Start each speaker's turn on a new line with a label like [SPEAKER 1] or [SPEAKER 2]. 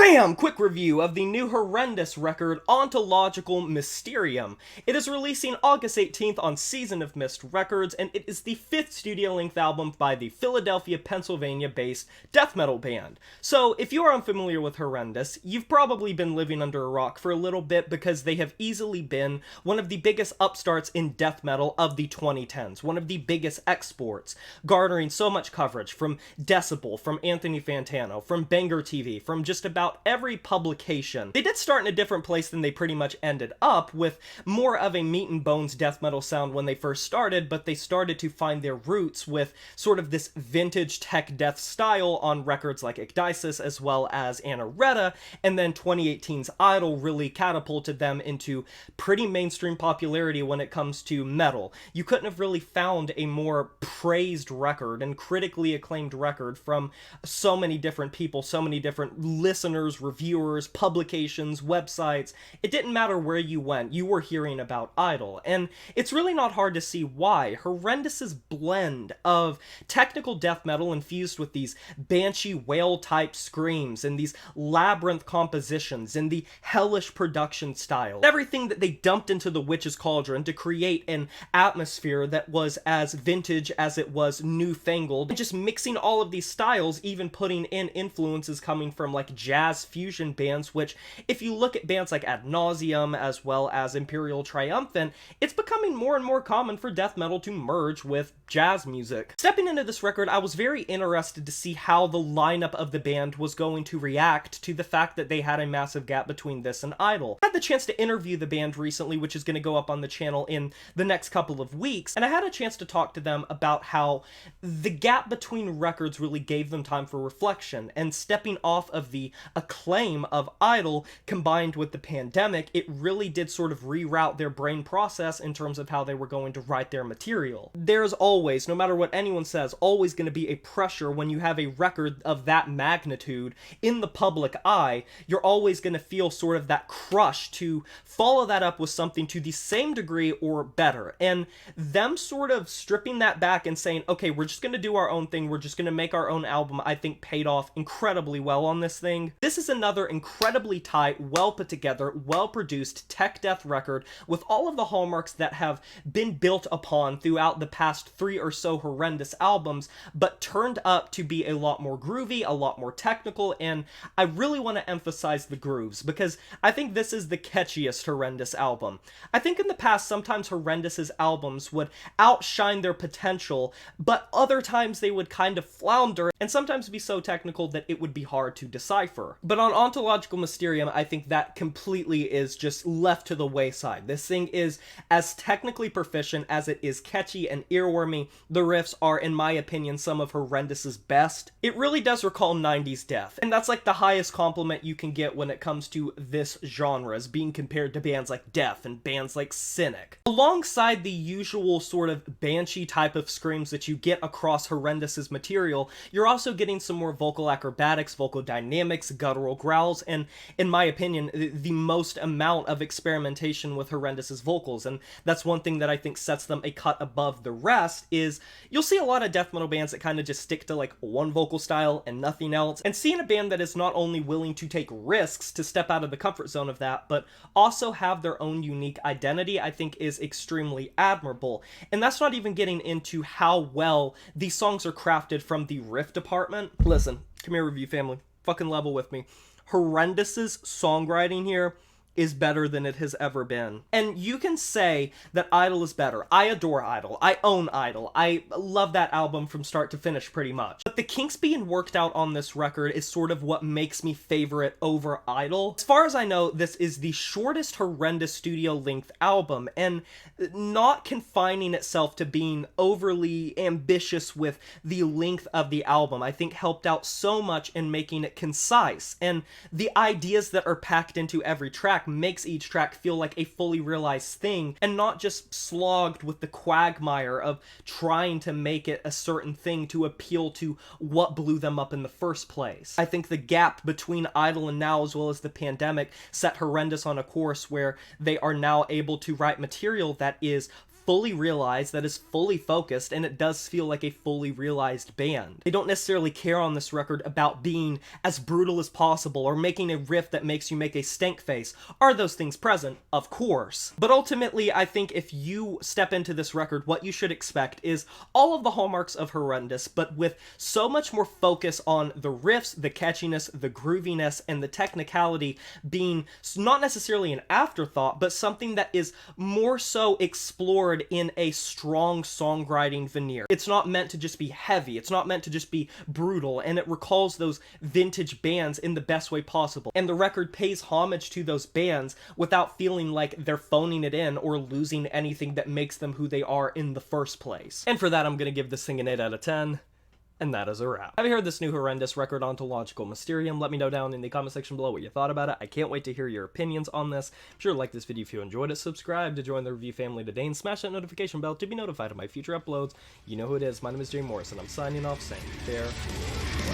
[SPEAKER 1] Bam! Quick review of the new Horrendous record, Ontological Mysterium. It is releasing August 18th on Season of Mist Records, and it is the 5th studio-length album by the Philadelphia, Pennsylvania-based death metal band. So, if you are unfamiliar with Horrendous, you've probably been living under a rock for a little bit because they have easily been one of the biggest upstarts in death metal of the 2010s, one of the biggest exports, garnering so much coverage from Decibel, from Anthony Fantano, from Banger TV, from just about every publication. They did start in a different place than they pretty much ended up, with more of a meat and bones death metal sound when they first started, but they started to find their roots with sort of this vintage tech death style on records like Ecdysis as well as Anaretta, and then 2018's Idol really catapulted them into pretty mainstream popularity when it comes to metal. You couldn't have really found a more praised record and critically acclaimed record from so many different people, so many different listeners, reviewers, publications, websites. It didn't matter where you went, you were hearing about Idol. And it's really not hard to see why. Horrendous's blend of technical death metal infused with these banshee whale-type screams and these labyrinth compositions and the hellish production style. Everything that they dumped into the Witch's Cauldron to create an atmosphere that was as vintage as it was newfangled. And just mixing all of these styles, even putting in influences coming from like jazz fusion bands, which if you look at bands like Ad Nauseam as well as Imperial Triumphant, it's becoming more and more common for death metal to merge with jazz music. Stepping into this record, I was very interested to see how the lineup of the band was going to react to the fact that they had a massive gap between this and Idol. I had the chance to interview the band recently, which is going to go up on the channel in the next couple of weeks, and I had a chance to talk to them about how the gap between records really gave them time for reflection, and stepping off of the acclaim of Idol combined with the pandemic, it really did sort of reroute their brain process in terms of how they were going to write their material. There's always, no matter what anyone says, always going to be a pressure when you have a record of that magnitude in the public eye. You're always going to feel sort of that crush to follow that up with something to the same degree or better. And them sort of stripping that back and saying, okay, we're just going to do our own thing, we're just going to make our own album, I think paid off incredibly well on this thing. This is another incredibly tight, well put together, well produced tech death record with all of the hallmarks that have been built upon throughout the past 3 or so Horrendous albums, but turned up to be a lot more groovy, a lot more technical, and I really want to emphasize the grooves because I think this is the catchiest Horrendous album. I think in the past sometimes Horrendous's albums would outshine their potential, but other times they would kind of flounder and sometimes be so technical that it would be hard to decipher. But on Ontological Mysterium, I think that completely is just left to the wayside. This thing is as technically proficient as it is catchy and earwormy. The riffs are, in my opinion, some of Horrendous's best. It really does recall 90s death, and that's like the highest compliment you can get when it comes to this genre, as being compared to bands like Death and bands like Cynic. Alongside the usual sort of banshee type of screams that you get across Horrendous's material, you're also getting some more vocal acrobatics, vocal dynamics, guttural growls, and in my opinion, the most amount of experimentation with Horrendous's vocals. And that's one thing that I think sets them a cut above the rest, is you'll see a lot of death metal bands that kind of just stick to like one vocal style and nothing else, and seeing a band that is not only willing to take risks to step out of the comfort zone of that, but also have their own unique identity, I think is extremely admirable. And that's not even getting into how well these songs are crafted from the riff department. Listen, come here, review family, fucking level with me. Horrendous's songwriting here is better than it has ever been. And you can say that Idol is better. I adore Idol. I own Idol. I love that album from start to finish pretty much. But the kinks being worked out on this record is sort of what makes me favor it over Idol. As far as I know, this is the shortest Horrendous studio-length album, and not confining itself to being overly ambitious with the length of the album, I think helped out so much in making it concise, and the ideas that are packed into every track makes each track feel like a fully realized thing and not just slogged with the quagmire of trying to make it a certain thing to appeal to what blew them up in the first place. I think the gap between Idol and now, as well as the pandemic, set Horrendous on a course where they are now able to write material that is fully realized, that is fully focused, and it does feel like a fully realized band. They don't necessarily care on this record about being as brutal as possible or making a riff that makes you make a stank face. Are those things present? Of course. But ultimately, I think if you step into this record, what you should expect is all of the hallmarks of Horrendous, but with so much more focus on the riffs, the catchiness, the grooviness, and the technicality being not necessarily an afterthought, but something that is more so explored in a strong songwriting veneer. It's not meant to just be heavy, it's not meant to just be brutal, and it recalls those vintage bands in the best way possible. And the record pays homage to those bands without feeling like they're phoning it in or losing anything that makes them who they are in the first place. And for that, I'm gonna give this thing an 8 out of 10. And that is a wrap. Have you heard this new Horrendous record, Ontological Mysterium? Let me know down in the comment section below what you thought about it. I can't wait to hear your opinions on this. Be sure to like this video if you enjoyed it, subscribe to join the review family today, and smash that notification bell to be notified of my future uploads. You know who it is. My name is Jay Morris, and I'm signing off saying farewell.